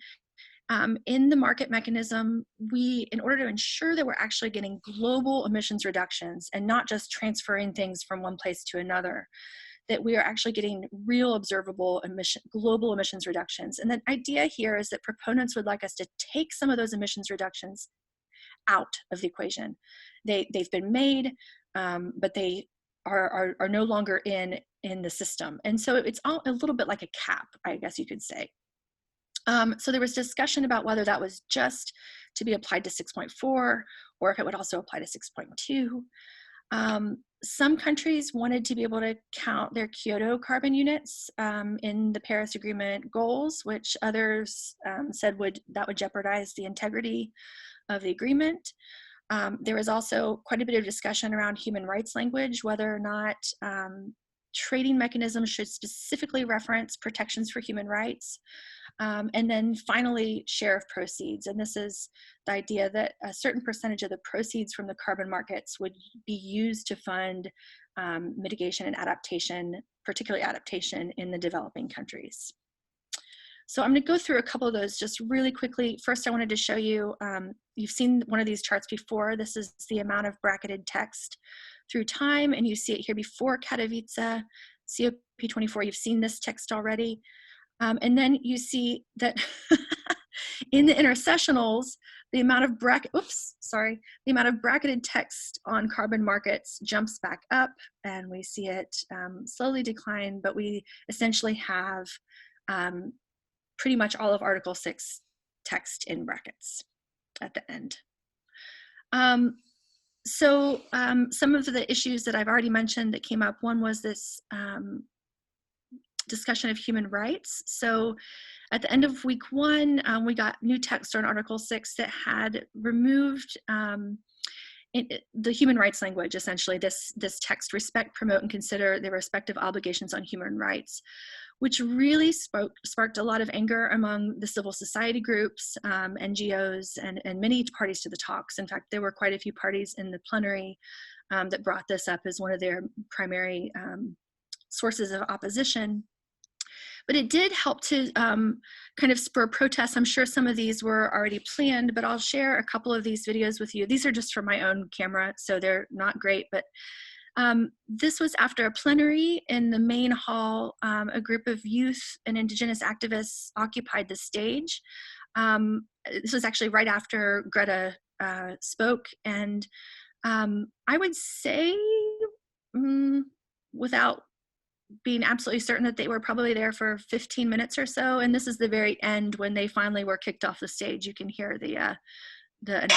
in the market mechanism, in order to ensure that we're actually getting global emissions reductions and not just transferring things from one place to another, that we are actually getting real observable global emissions reductions. And the idea here is that proponents would like us to take some of those emissions reductions out of the equation. They've been made, but they are no longer in the system. And so it's all a little bit like a cap, I guess you could say. So there was discussion about whether that was just to be applied to 6.4 or if it would also apply to 6.2. Some countries wanted to be able to count their Kyoto carbon units in the Paris Agreement goals, which others said that would jeopardize the integrity of the agreement. There was also quite a bit of discussion around human rights language, whether or not trading mechanisms should specifically reference protections for human rights. And then finally, share of proceeds. And this is the idea that a certain percentage of the proceeds from the carbon markets would be used to fund mitigation and adaptation, particularly adaptation in the developing countries. So I'm going to go through a couple of those just really quickly. First, I wanted to show you, you've seen one of these charts before. This is the amount of bracketed text through time, and you see it here before Katowice, COP24. You've seen this text already. And then you see that in the intersessionals, the amount of the amount of bracketed text on carbon markets jumps back up, and we see it slowly decline, but we essentially have pretty much all of Article 6 text in brackets at the end. So some of the issues that I've already mentioned that came up, one was this discussion of human rights. So at the end of week 1, we got new text on Article 6 that had removed the human rights language, essentially, this text, respect, promote, and consider their respective obligations on human rights, which really sparked a lot of anger among the civil society groups, NGOs, and many parties to the talks. In fact, there were quite a few parties in the plenary that brought this up as one of their primary sources of opposition. But it did help to kind of spur protests. I'm sure some of these were already planned, but I'll share a couple of these videos with you. These are just from my own camera, so they're not great, but this was after a plenary in the Maine hall. A group of youth and indigenous activists occupied the stage. This was actually right after Greta spoke, and I would say, without being absolutely certain, that they were probably there for 15 minutes or so. And this is the very end when they finally were kicked off the stage. You can hear the announcer. Last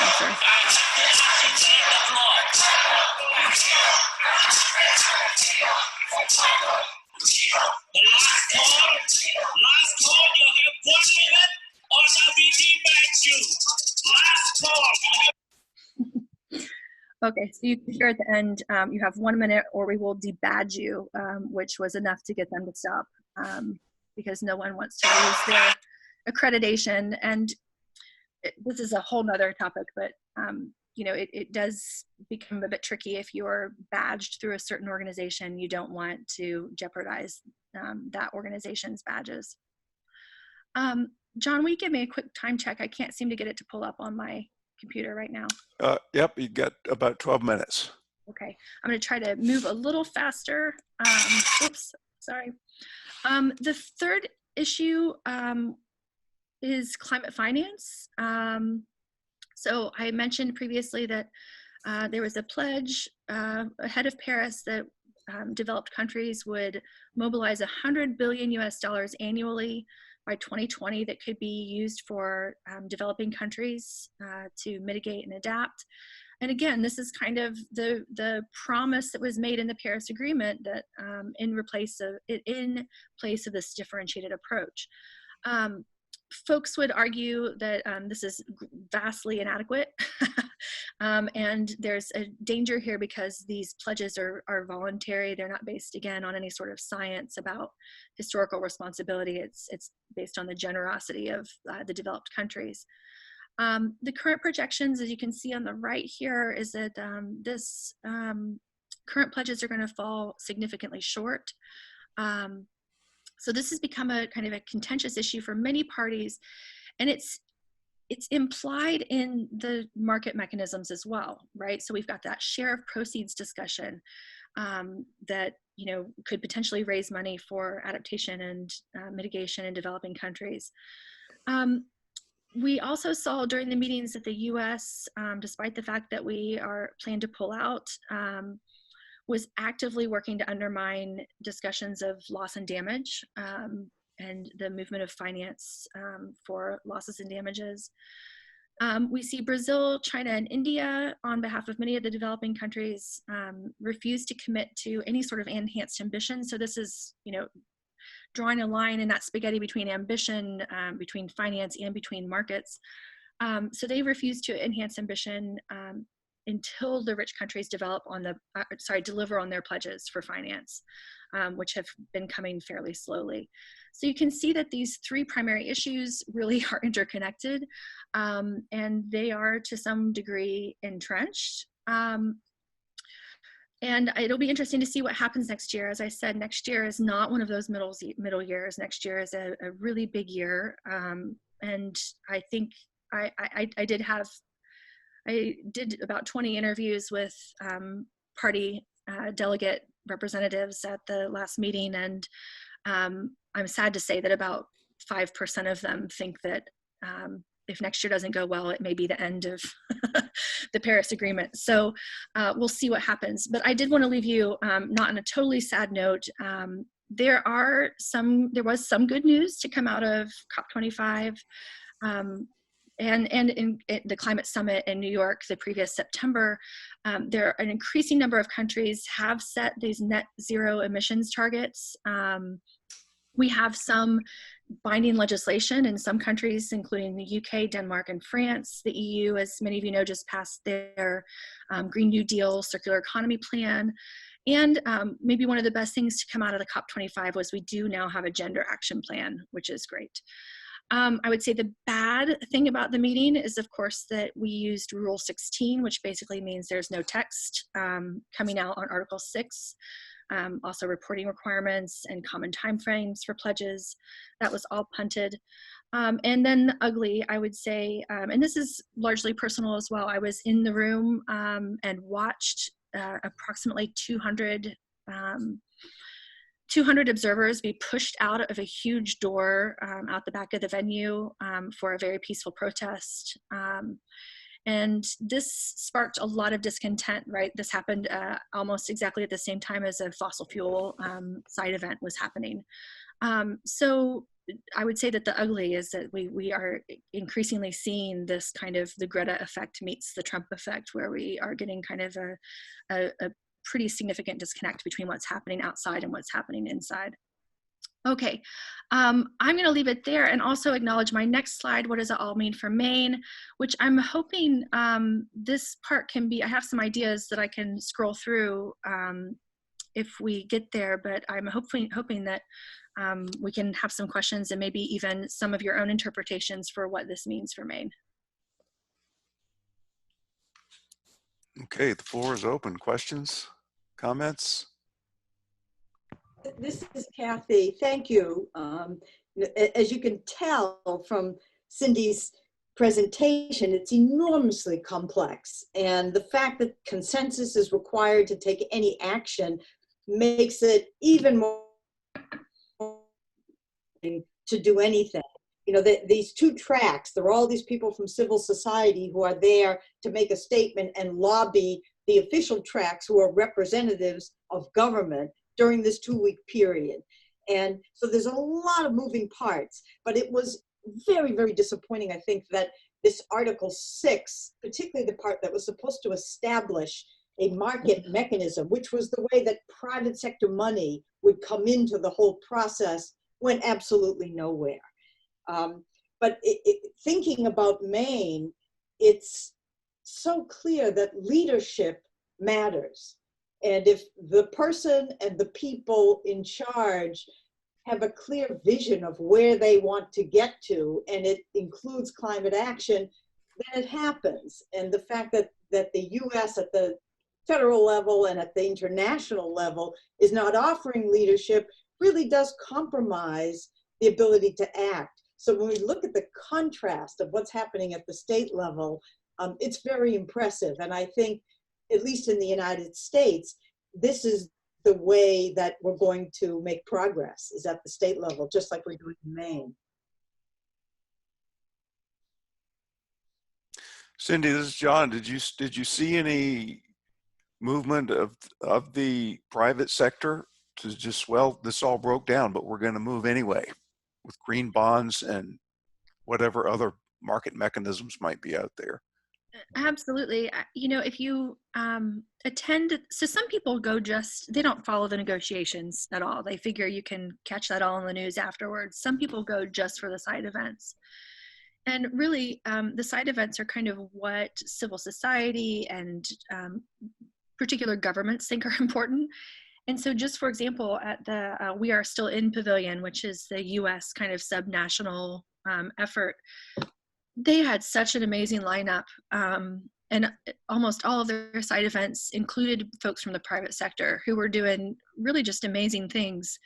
call, you have 1 minute or I'll be debating you. Last call. Okay, so you can hear at the end, you have 1 minute or we will debadge you, which was enough to get them to stop, because no one wants to lose their accreditation. And this is a whole nother topic, but you know, it does become a bit tricky if you're badged through a certain organization. You don't want to jeopardize that organization's badges. John, will you give me a quick time check? I can't seem to get it to pull up on my computer right now. Yep, you got about 12 minutes. Okay, I'm going to try to move a little faster. Oops, sorry. The third issue is climate finance. So I mentioned previously that there was a pledge ahead of Paris that developed countries would mobilize $100 billion annually by 2020 that could be used for developing countries to mitigate and adapt. And again, this is kind of the promise that was made in the Paris Agreement, that in place of this differentiated approach. Folks would argue that this is vastly inadequate, and there's a danger here because these pledges are voluntary. They're not based, again, on any sort of science about historical responsibility. It's based on the generosity of the developed countries. The current projections, as you can see on the right here, is that current pledges are going to fall significantly short. So this has become a kind of a contentious issue for many parties, and it's implied in the market mechanisms as well, right? So we've got that share of proceeds discussion that, you know, could potentially raise money for adaptation and mitigation in developing countries. We also saw during the meetings that the U.S., despite the fact that we are planned to pull out, was actively working to undermine discussions of loss and damage and the movement of finance for losses and damages. We see Brazil, China, and India, on behalf of many of the developing countries, refuse to commit to any sort of enhanced ambition. So this is, you know, drawing a line in that spaghetti between ambition, between finance, and between markets. So they refuse to enhance ambition until the rich countries deliver on their pledges for finance, which have been coming fairly slowly. So you can see that these three primary issues really are interconnected, and they are to some degree entrenched. And it'll be interesting to see what happens next year. As I said, next year is not one of those middle years. Next year is a really big year. And I think I did about 20 interviews with party delegate representatives at the last meeting, and I'm sad to say that about 5% of them think that if next year doesn't go well, it may be the end of the Paris Agreement. So we'll see what happens. But I did want to leave you not on a totally sad note. There was some good news to come out of COP25. And in the climate summit in New York the previous September, there are an increasing number of countries have set these net zero emissions targets. We have some binding legislation in some countries, including the UK, Denmark, and France. The EU, as many of you know, just passed their Green New Deal circular economy plan. And maybe one of the best things to come out of the COP25 was we do now have a gender action plan, which is great. I would say the bad thing about the meeting is, of course, that we used Rule 16, which basically means there's no text coming out on Article 6. Also reporting requirements and common timeframes for pledges. That was all punted. And then ugly, I would say, and this is largely personal as well. I was in the room and watched approximately 200 observers be pushed out of a huge door out the back of the venue for a very peaceful protest. And this sparked a lot of discontent, right? This happened almost exactly at the same time as a fossil fuel side event was happening. So I would say that the ugly is that we are increasingly seeing this kind of the Greta effect meets the Trump effect, where we are getting kind of a pretty significant disconnect between what's happening outside and what's happening inside. Okay, I'm going to leave it there and also acknowledge my next slide, what does it all mean for Maine, which I'm hoping this part can be, I have some ideas that I can scroll through if we get there, but I'm hoping that we can have some questions and maybe even some of your own interpretations for what this means for Maine. Okay, the floor is open. Questions, comments? This is Kathy. Thank you. As you can tell from Cindy's presentation, it's enormously complex. And the fact that consensus is required to take any action makes it even more to do anything. You know, these two tracks, there are all these people from civil society who are there to make a statement and lobby the official tracks who are representatives of government during this 2-week period. And so there's a lot of moving parts, but it was very, very disappointing, I think, that this Article 6, particularly the part that was supposed to establish a market mechanism, which was the way that private sector money would come into the whole process, went absolutely nowhere. But thinking about Maine, it's so clear that leadership matters. And if the person and the people in charge have a clear vision of where they want to get to, and it includes climate action, then it happens. And the fact that the US at the federal level and at the international level is not offering leadership really does compromise the ability to act. So when we look at the contrast of what's happening at the state level, it's very impressive. And I think, at least in the United States, this is the way that we're going to make progress, is at the state level, just like we're doing in Maine. Cindy, this is John. Did you see any movement of the private sector to just, well, this all broke down, but we're going to move anyway with green bonds and whatever other market mechanisms might be out there? Absolutely. You know, if you attend, so some people go they don't follow the negotiations at all. They figure you can catch that all in the news afterwards. Some people go just for the side events. And really, the side events are kind of what civil society and particular governments think are important. And so just for example, at the We Are Still In Pavilion, which is the US kind of subnational effort, they had such an amazing lineup, and almost all of their side events included folks from the private sector who were doing really just amazing things.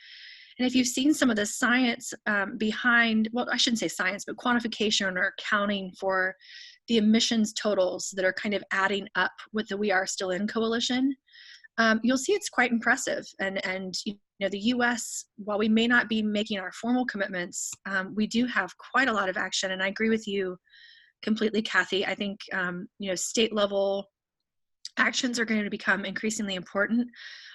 And if you've seen some of the science behind, well, I shouldn't say science, but quantification or accounting for the emissions totals that are kind of adding up with the We Are Still In coalition, you'll see it's quite impressive. And you know, the US, while we may not be making our formal commitments, we do have quite a lot of action. And I agree with you completely, Kathy. I think, you know, state level actions are going to become increasingly important.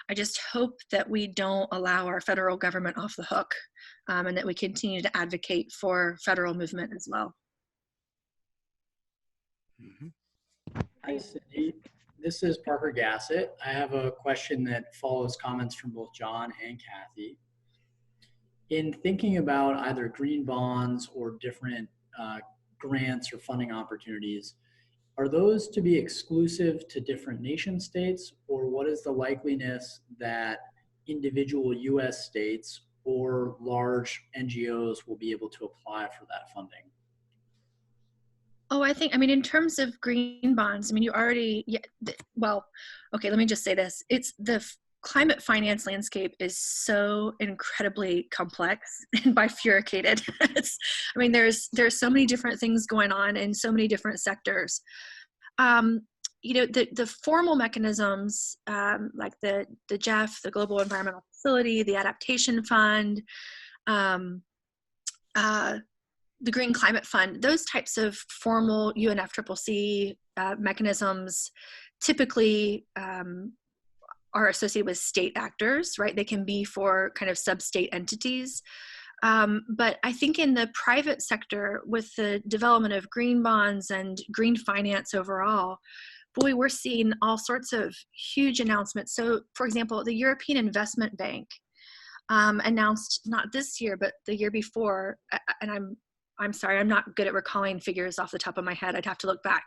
I just hope that we don't allow our federal government off the hook, and that we continue to advocate for federal movement as well. Mm-hmm. Hi, Cindy. This is Parker Gassett. I have a question that follows comments from both John and Kathy. in thinking about either green bonds or different grants or funding opportunities, are those to be exclusive to different nation states, or what is the likeliness that individual US states or large NGOs will be able to apply for that funding? Oh, I mean, in terms of green bonds, I mean, you already, yeah, well, okay, let me just say this. It's climate finance landscape is so incredibly complex and bifurcated. I mean, there's so many different things going on in so many different sectors. Um, you know, the formal mechanisms, like the GEF, the Global Environmental Facility, the Adaptation Fund, um, the Green Climate Fund, those types of formal UNFCCC mechanisms typically are associated with state actors, right? They can be for kind of sub-state entities. But I think in the private sector, with the development of green bonds and green finance overall, boy, we're seeing all sorts of huge announcements. So, for example, the European Investment Bank announced, not this year, but the year before, and I'm sorry, I'm not good at recalling figures off the top of my head. I'd have to look back.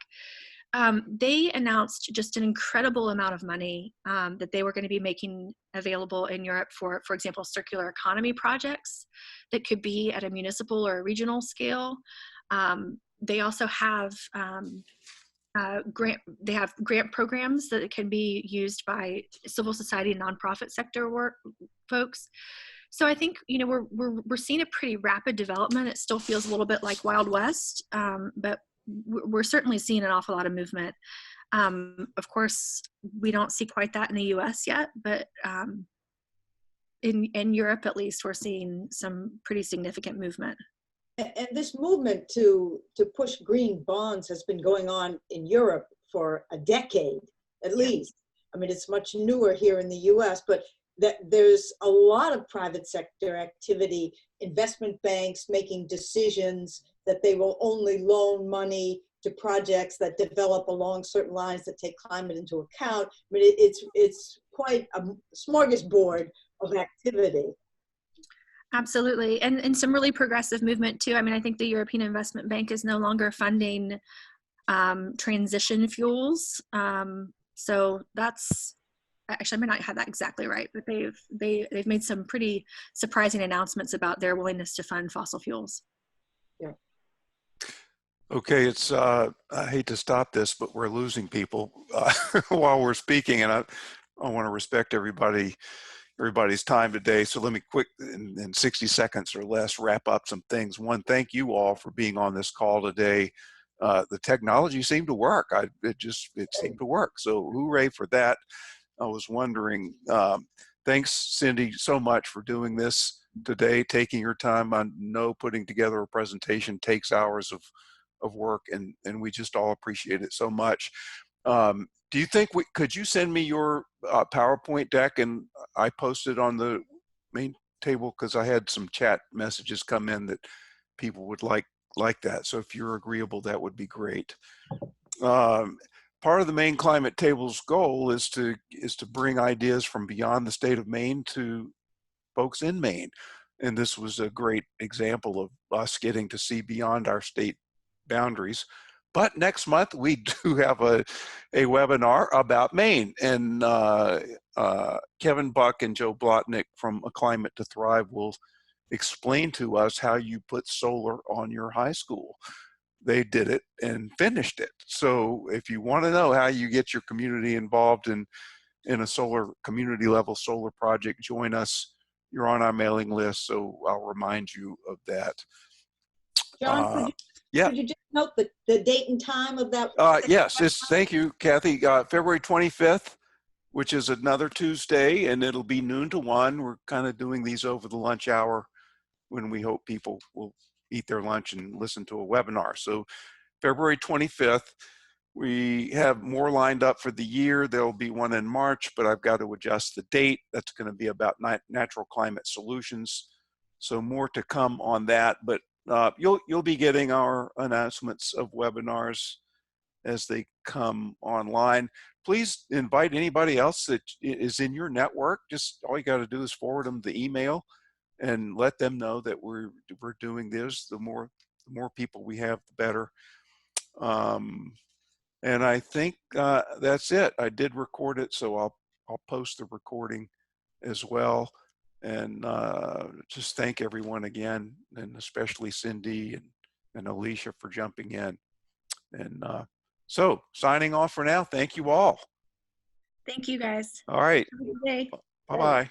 They announced just an incredible amount of money that they were going to be making available in Europe for example, circular economy projects that could be at a municipal or a regional scale. They also have grant programs that can be used by civil society and nonprofit sector folks. So I think, you know, we're seeing a pretty rapid development. It still feels a little bit like Wild West, but we're certainly seeing an awful lot of movement. Of course, we don't see quite that in the US yet, but in Europe, at least, we're seeing some pretty significant movement. And this movement to push green bonds has been going on in Europe for a decade, at least. I mean, it's much newer here in the US, but there's a lot of private sector activity, investment banks making decisions that they will only loan money to projects that develop along certain lines that take climate into account. I mean, it's quite a smorgasbord of activity. Absolutely. And some really progressive movement too. I mean, I think the European Investment Bank is no longer funding transition fuels. So that's, actually, I may not have that exactly right, but they've made some pretty surprising announcements about their willingness to fund fossil fuels. Yeah. Okay, it's I hate to stop this, but we're losing people while we're speaking, and I want to respect everybody's time today. So let me quick, in 60 seconds or less, wrap up some things. One, thank you all for being on this call today. The technology seemed to work. It seemed to work. So hooray for that. I was wondering, thanks, Cindy, so much for doing this today, taking your time. I know putting together a presentation takes hours of work, and we just all appreciate it so much. Do you think could you send me your PowerPoint deck, and I posted on the main table, because I had some chat messages come in that people would like that. So if you're agreeable, that would be great. Part of the Maine Climate Table's goal is to bring ideas from beyond the state of Maine to folks in Maine. And this was a great example of us getting to see beyond our state boundaries. But next month we do have a webinar about Maine, and Kevin Buck and Joe Blotnick from A Climate to Thrive will explain to us how you put solar on your high school. They did it and finished it. So if you want to know how you get your community involved in a community level solar project, join us. You're on our mailing list, so I'll remind you of that. John, could you just note the date and time of that? Yes, thank you, Kathy. February 25th, which is another Tuesday, and it'll be noon to 1. We're kind of doing these over the lunch hour when we hope people will eat their lunch and listen to a webinar. So February 25th, we have more lined up for the year. There'll be one in March, but I've got to adjust the date. That's going to be about natural climate solutions. So more to come on that, but you'll be getting our announcements of webinars as they come online. Please invite anybody else that is in your network. Just all you got to do is forward them the email. and let them know that we're doing this. The more people we have, the better. And I think that's it. I did record it, so I'll post the recording as well. And just thank everyone again, and especially Cindy and Alicia for jumping in. And so signing off for now. Thank you all. Thank you guys. All right. Have a good day. Bye-bye.